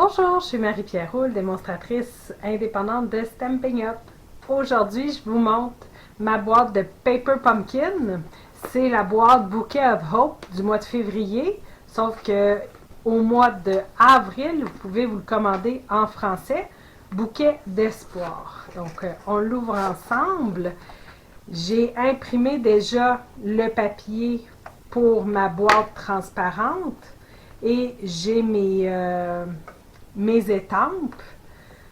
Bonjour, je suis Marie-Pierre Roule, démonstratrice indépendante de Stampin' Up. Aujourd'hui, je vous montre ma boîte de Paper Pumpkin. C'est la boîte Bouquet of Hope du mois de février, sauf que au mois d'avril, vous pouvez vous le commander en français, Bouquet d'espoir. Donc, on l'ouvre ensemble. J'ai imprimé déjà le papier pour ma boîte transparente et j'ai mes étampes.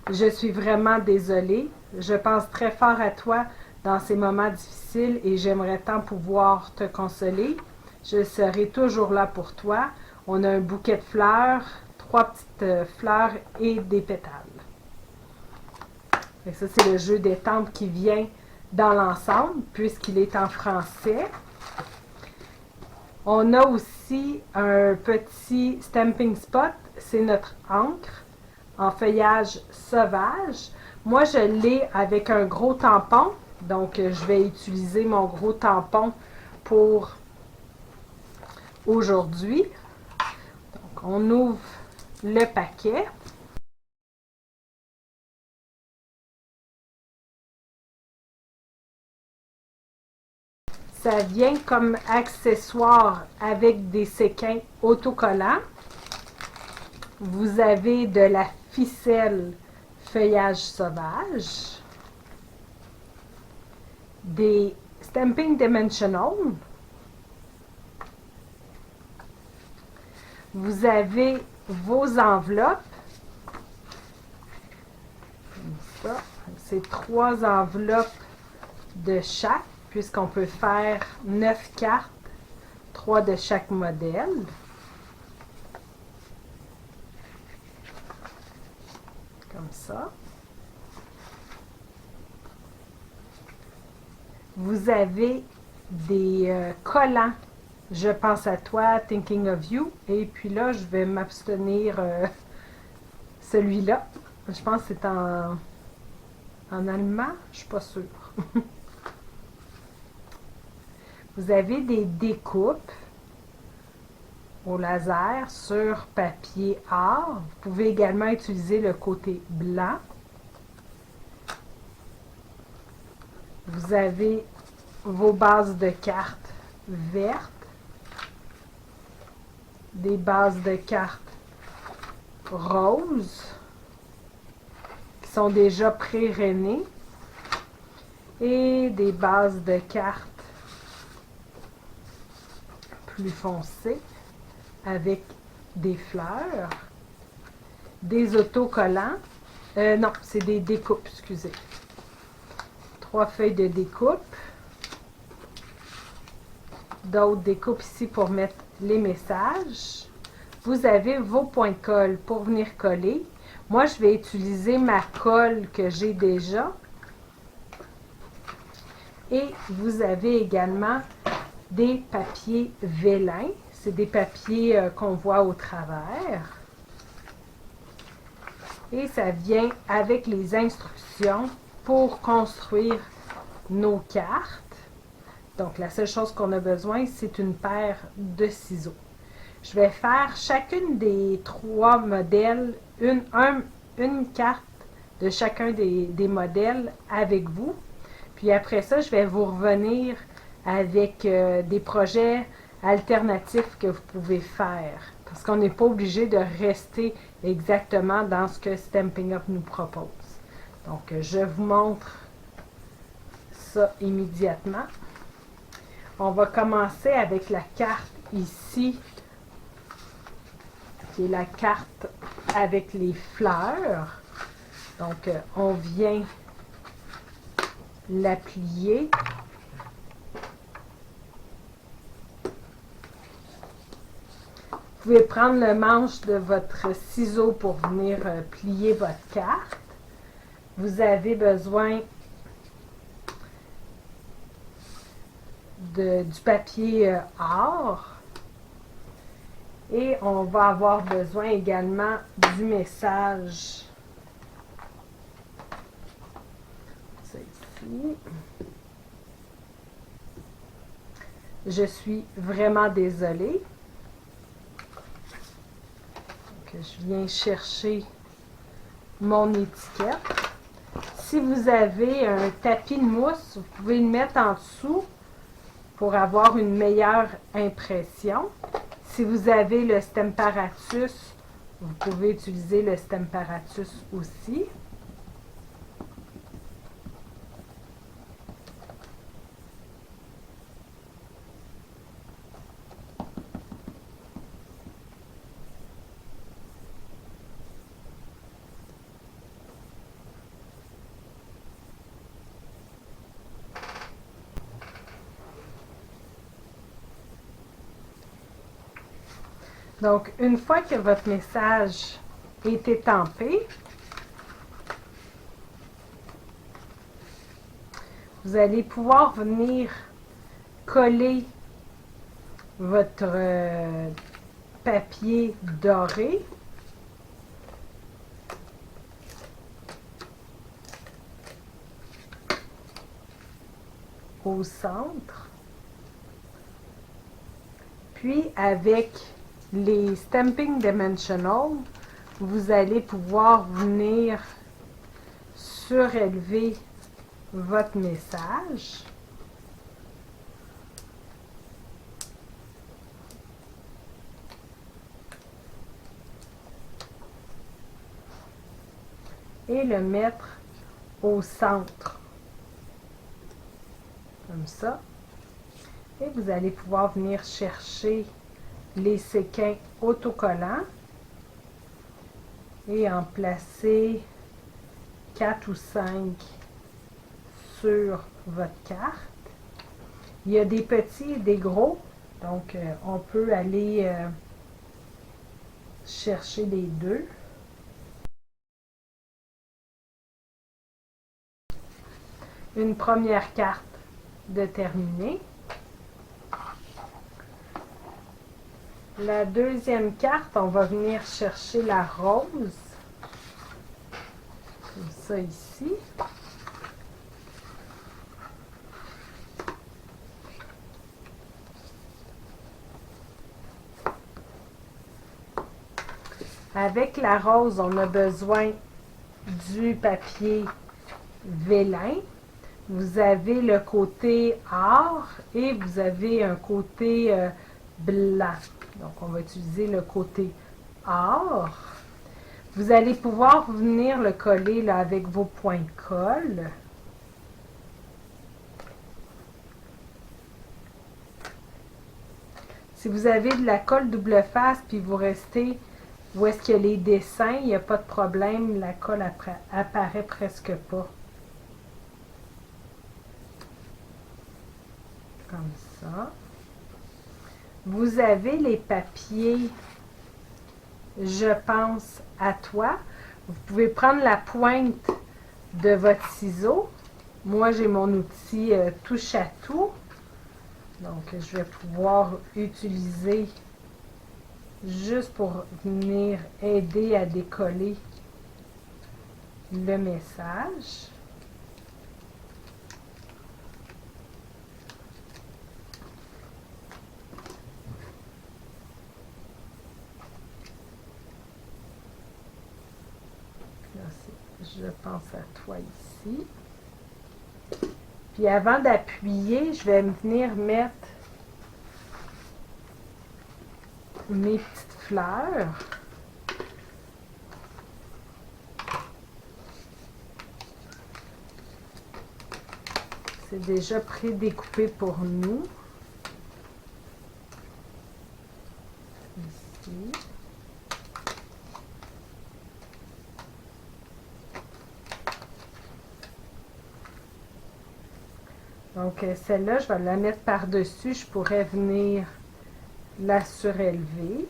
Je suis vraiment désolée. Je pense très fort à toi dans ces moments difficiles et j'aimerais tant pouvoir te consoler. Je serai toujours là pour toi. On a un bouquet de fleurs, 3 petites fleurs et des pétales. Et ça, c'est le jeu d'étampes qui vient dans l'ensemble puisqu'il est en français. On a aussi un petit stamping spot, c'est notre encre en feuillage sauvage. Moi, je l'ai avec un gros tampon, donc je vais utiliser mon gros tampon pour aujourd'hui. Donc, on ouvre le paquet. Ça vient comme accessoire avec des séquins autocollants. Vous avez de la ficelle feuillage sauvage, des Stamping Dimensional. Vous avez vos enveloppes. C'est 3 enveloppes de chaque, puisqu'on peut faire 9 cartes, 3 de chaque modèle. Comme ça. Vous avez des collants. Je pense à toi, Thinking of You. Et puis là, je vais m'abstenir celui-là. Je pense que c'est en allemand. Je ne suis pas sûre. Vous avez des découpes au laser sur papier art. Vous pouvez également utiliser le côté blanc. Vous avez vos bases de cartes vertes, des bases de cartes roses qui sont déjà pré-rainées et des bases de cartes plus foncées avec des fleurs, des autocollants, non, c'est des découpes, excusez. 3 feuilles de découpe, d'autres découpes ici pour mettre les messages. Vous avez vos points de colle pour venir coller. Moi, je vais utiliser ma colle que j'ai déjà. Et vous avez également des papiers vélin. C'est des papiers qu'on voit au travers. Et ça vient avec les instructions pour construire nos cartes. Donc, la seule chose qu'on a besoin, c'est une paire de ciseaux. Je vais faire chacune des 3 modèles, une carte de chacun des modèles avec vous. Puis après ça, je vais vous revenir avec des projets alternatifs que vous pouvez faire. Parce qu'on n'est pas obligé de rester exactement dans ce que Stampin' Up nous propose. Donc, je vous montre ça immédiatement. On va commencer avec la carte ici, qui est la carte avec les fleurs. Donc, on vient la plier. Vous pouvez prendre le manche de votre ciseau pour venir plier votre carte. Vous avez besoin du papier art. Et on va avoir besoin également du message. C'est ici. Je suis vraiment désolée. je viens chercher mon étiquette. Si vous avez un tapis de mousse, vous pouvez le mettre en dessous pour avoir une meilleure impression. Si vous avez le Stemparatus, vous pouvez utiliser le Stemparatus aussi. Donc, une fois que votre message est étampé, vous allez pouvoir venir coller votre papier doré au centre. Puis, avec les Stamping Dimensional, vous allez pouvoir venir surélever votre message. Et le mettre au centre. Comme ça. Et vous allez pouvoir venir chercher les séquins autocollants et en placer 4 ou 5 sur votre carte. Il y a des petits et des gros, donc on peut aller chercher les deux. Une première carte de terminée. La deuxième carte, on va venir chercher la rose, comme ça ici. Avec la rose, on a besoin du papier vélin. Vous avez le côté or et vous avez un côté blanc. Donc, on va utiliser le côté or. Vous allez pouvoir venir le coller là, avec vos points de colle. Si vous avez de la colle double face puis vous restez où est-ce qu'il y a les dessins, il n'y a pas de problème, la colle apparaît presque pas. Comme ça. Vous avez les papiers Je pense à toi. Vous pouvez prendre la pointe de votre ciseau. Moi, j'ai mon outil touche à tout. Donc, je vais pouvoir utiliser juste pour venir aider à décoller le message. Je pense à toi ici. Puis avant d'appuyer, je vais venir mettre mes petites fleurs. C'est déjà prédécoupé pour nous. Ici. Donc, celle-là, je vais la mettre par-dessus. Je pourrais venir la surélever.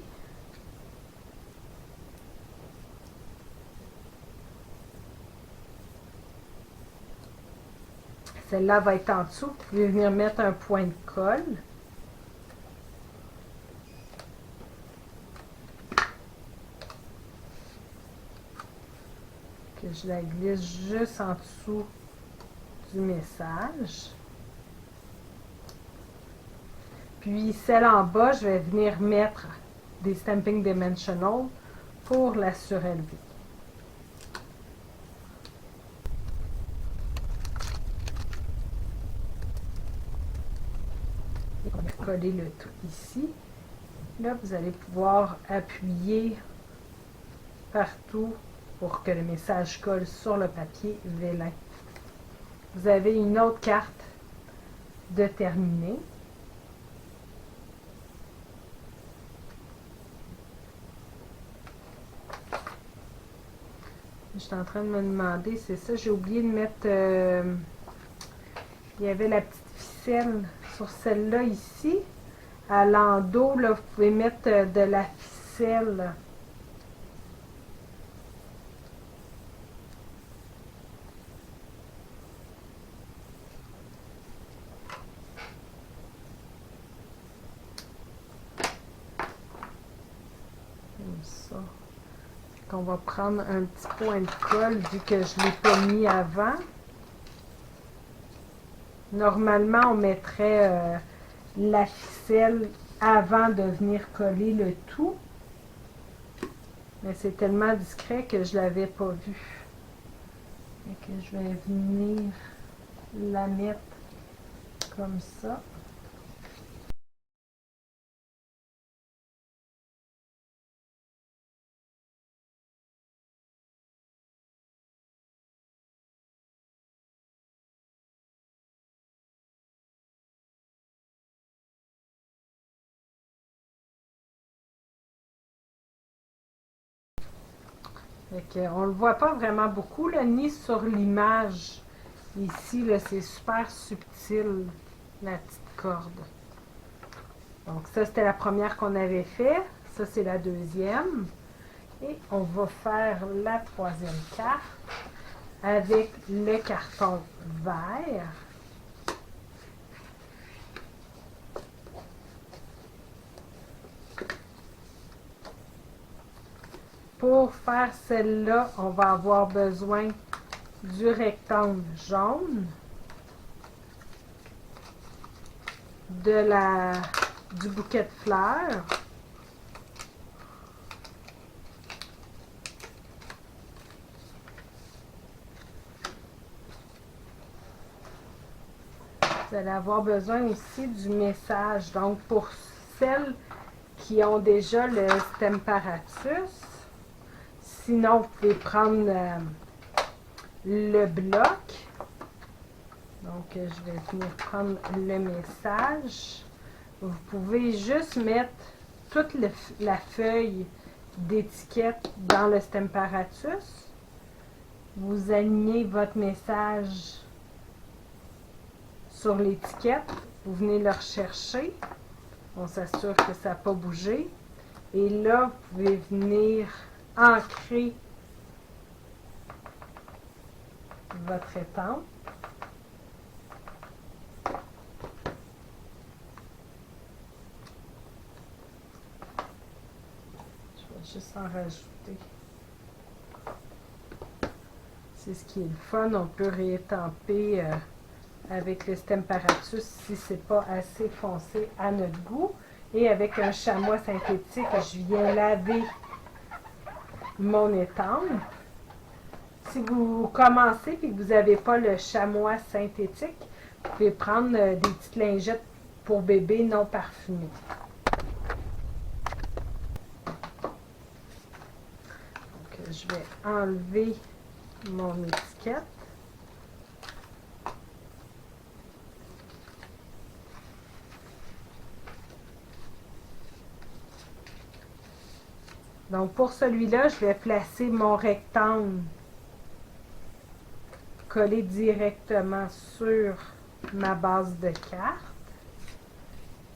Celle-là va être en dessous. Vous pouvez venir mettre un point de colle. Que je la glisse juste en dessous du message. Puis celle en bas, je vais venir mettre des Stamping Dimensional pour la surélever. On va coller le tout ici. Là, vous allez pouvoir appuyer partout pour que le message colle sur le papier vélin. Vous avez une autre carte de terminer. Je suis en train de me demander, c'est ça, j'ai oublié de mettre, il y avait la petite ficelle sur celle-là ici. À l'endos, là, vous pouvez mettre de la ficelle. Comme ça. On va prendre un petit point de colle vu que je ne l'ai pas mis avant. Normalement, on mettrait la ficelle avant de venir coller le tout. Mais c'est tellement discret que je ne l'avais pas vu. Et que je vais venir la mettre comme ça. On ne le voit pas vraiment beaucoup, là, ni sur l'image. Ici, c'est super subtil, la petite corde. Donc ça, c'était la première qu'on avait fait. Ça, c'est la deuxième. Et on va faire la troisième carte avec le carton vert. Pour faire celle-là, on va avoir besoin du rectangle jaune, du bouquet de fleurs, vous allez avoir besoin aussi du message. Donc, pour celles qui ont déjà le Stemparatus, sinon, vous pouvez prendre le bloc. Donc, je vais venir prendre le message. Vous pouvez juste mettre toute la feuille d'étiquette dans le Stemparatus. Vous alignez votre message sur l'étiquette. Vous venez le rechercher. On s'assure que ça n'a pas bougé. Et là, vous pouvez venir ancrer votre étampe. Je vais juste en rajouter. C'est ce qui est le fun. On peut réétamper avec le Stemparatus si ce n'est pas assez foncé à notre goût. Et avec un chamois synthétique, je viens laver mon étampe. Si vous commencez et que vous n'avez pas le chamois synthétique, vous pouvez prendre des petites lingettes pour bébé non parfumées. Donc, je vais enlever mon étiquette. Donc, pour celui-là, je vais placer mon rectangle collé directement sur ma base de carte.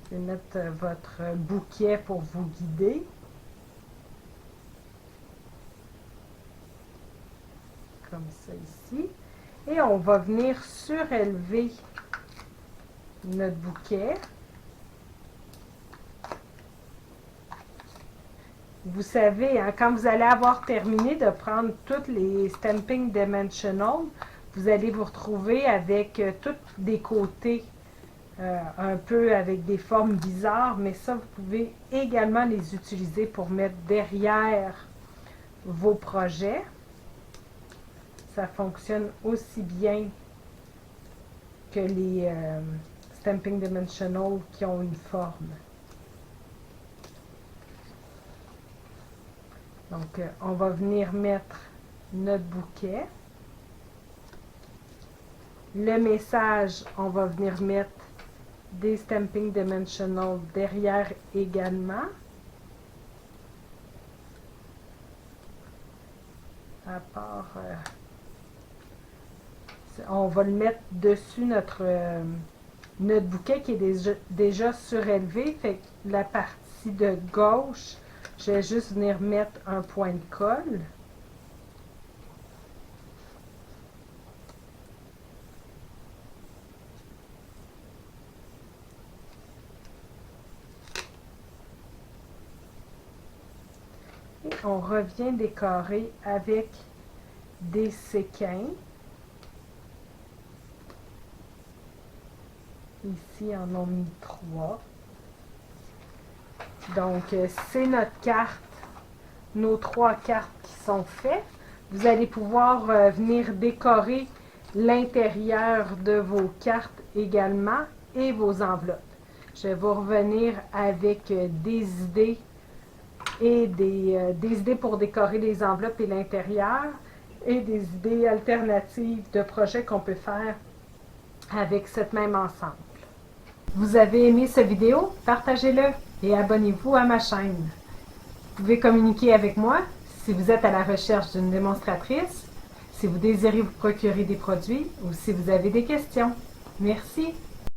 Je vais mettre votre bouquet pour vous guider. Comme ça ici. Et on va venir surélever notre bouquet. Vous savez, hein, quand vous allez avoir terminé de prendre toutes les Stampin' Dimensional, vous allez vous retrouver avec tous des côtés un peu avec des formes bizarres, mais ça, vous pouvez également les utiliser pour mettre derrière vos projets. Ça fonctionne aussi bien que les Stamping Dimensional qui ont une forme. Donc, on va venir mettre notre bouquet. Le message, on va venir mettre des Stamping Dimensional derrière également. À part, on va le mettre dessus notre bouquet qui est déjà surélevé. Fait que la partie de gauche, je vais juste venir mettre un point de colle. Et on revient décorer avec des séquins. Ici, on en a mis 3. Donc, c'est notre carte, nos 3 cartes qui sont faites. Vous allez pouvoir venir décorer l'intérieur de vos cartes également et vos enveloppes. Je vais vous revenir avec des idées et des idées pour décorer les enveloppes et l'intérieur et des idées alternatives de projets qu'on peut faire avec cette même ensemble. Vous avez aimé cette vidéo? Partagez-le et abonnez-vous à ma chaîne. Vous pouvez communiquer avec moi si vous êtes à la recherche d'une démonstratrice, si vous désirez vous procurer des produits ou si vous avez des questions. Merci!